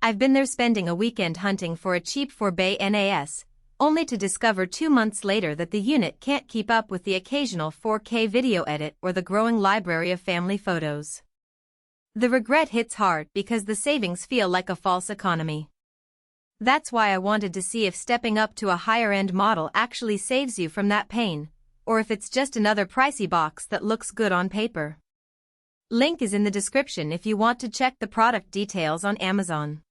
I've been there spending a weekend hunting for a cheap 4-bay NAS, only to discover 2 months later that the unit can't keep up with the occasional 4K video edit or the growing library of family photos. The regret hits hard because the savings feel like a false economy. That's why I wanted to see if stepping up to a higher-end model actually saves you from that pain, or if it's just another pricey box that looks good on paper. Link is in the description if you want to check the product details on Amazon.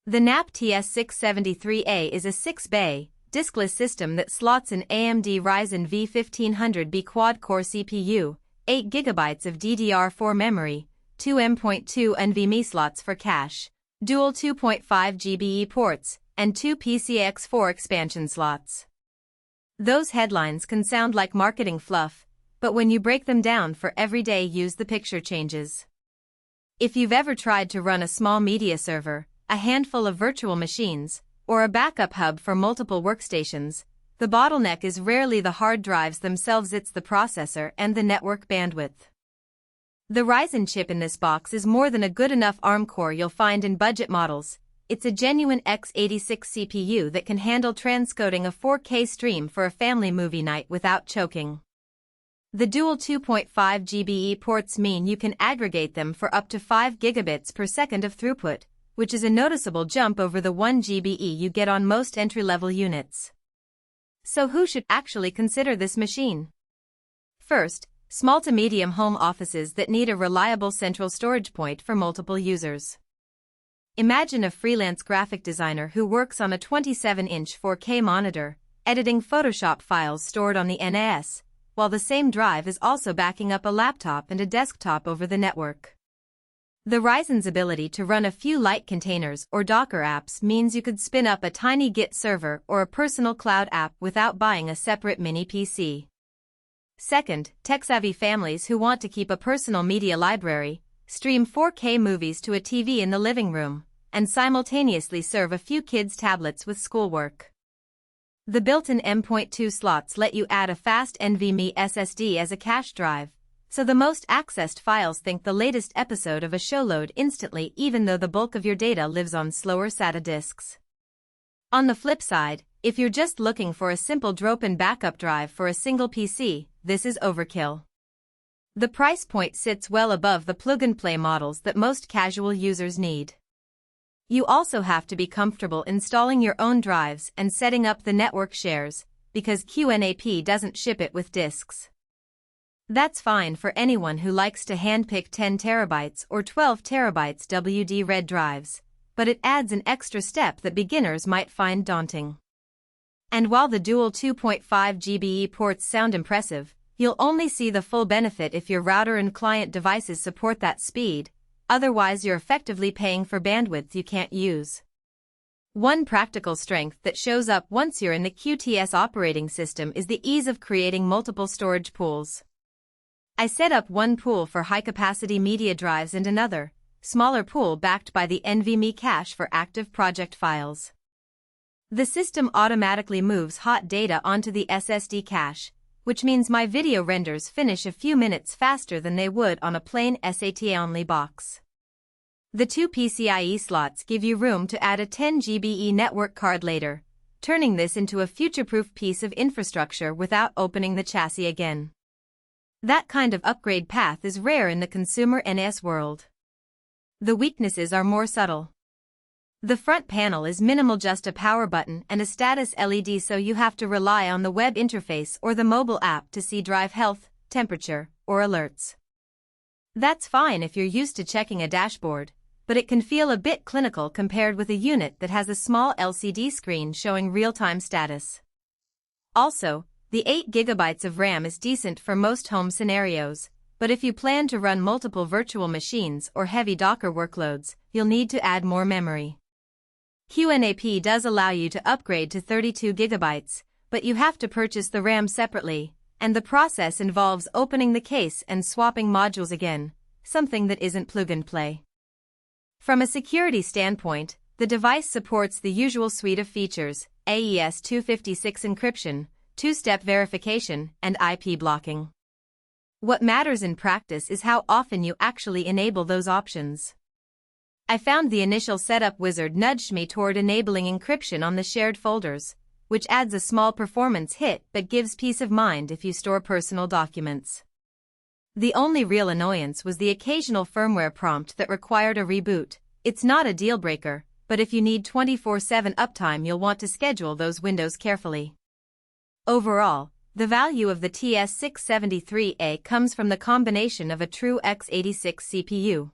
The QNAP TS673A is a 6-bay, diskless system that slots an AMD Ryzen V1500B quad-core CPU, 8GB of DDR4 memory, 2 M.2 NVMe slots for cache, dual 2.5 GB ports, and 2 PCIe expansion slots. Those headlines can sound like marketing fluff, but when you break them down for everyday use, the picture changes. If you've ever tried to run a small media server, a handful of virtual machines, or a backup hub for multiple workstations, the bottleneck is rarely the hard drives themselves, it's the processor and the network bandwidth. The Ryzen chip in this box is more than a good enough ARM core you'll find in budget models. It's a genuine x86 CPU that can handle transcoding a 4K stream for a family movie night without choking. The dual 2.5 GB ports mean you can aggregate them for up to 5 gigabits per second of throughput, which is a noticeable jump over the 1 GB you get on most entry-level units. So who should actually consider this machine? First, small to medium home offices that need a reliable central storage point for multiple users. Imagine a freelance graphic designer who works on a 27-inch 4K monitor, editing Photoshop files stored on the NAS, while the same drive is also backing up a laptop and a desktop over the network. The Ryzen's ability to run a few light containers or Docker apps means you could spin up a tiny Git server or a personal cloud app without buying a separate mini PC. Second, tech-savvy families who want to keep a personal media library, stream 4K movies to a TV in the living room, and simultaneously serve a few kids' tablets with schoolwork. The built-in M.2 slots let you add a fast NVMe SSD as a cache drive, so the most accessed files think the latest episode of a show load instantly even though the bulk of your data lives on slower SATA disks. On the flip side, if you're just looking for a simple drop-in backup drive for a single PC, this is overkill. The price point sits well above the plug-and-play models that most casual users need. You also have to be comfortable installing your own drives and setting up the network shares, because QNAP doesn't ship it with disks. That's fine for anyone who likes to handpick 10 terabytes or 12 terabytes WD-RED drives, but it adds an extra step that beginners might find daunting. And while the dual 2.5 GB ports sound impressive, you'll only see the full benefit if your router and client devices support that speed, otherwise you're effectively paying for bandwidth you can't use. One practical strength that shows up once you're in the QTS operating system is the ease of creating multiple storage pools. I set up one pool for high-capacity media drives and another, smaller pool backed by the NVMe cache for active project files. The system automatically moves hot data onto the SSD cache, which means my video renders finish a few minutes faster than they would on a plain SATA-only box. The 2 PCIe slots give you room to add a 10 GB network card later, turning this into a future-proof piece of infrastructure without opening the chassis again. That kind of upgrade path is rare in the consumer NAS world. The weaknesses are more subtle. The front panel is minimal, just a power button and a status LED, so you have to rely on the web interface or the mobile app to see drive health, temperature, or alerts. That's fine if you're used to checking a dashboard, but it can feel a bit clinical compared with a unit that has a small LCD screen showing real-time status. Also, the 8 GB of RAM is decent for most home scenarios, but if you plan to run multiple virtual machines or heavy Docker workloads, you'll need to add more memory. QNAP does allow you to upgrade to 32 GB, but you have to purchase the RAM separately, and the process involves opening the case and swapping modules again, something that isn't plug-and-play. From a security standpoint, the device supports the usual suite of features: AES-256 encryption, two-step verification, and IP blocking. What matters in practice is how often you actually enable those options. I found the initial setup wizard nudged me toward enabling encryption on the shared folders, which adds a small performance hit but gives peace of mind if you store personal documents. The only real annoyance was the occasional firmware prompt that required a reboot. It's not a deal breaker, but if you need 24/7 uptime, you'll want to schedule those windows carefully. Overall, the value of the TS673A comes from the combination of a true x86 CPU,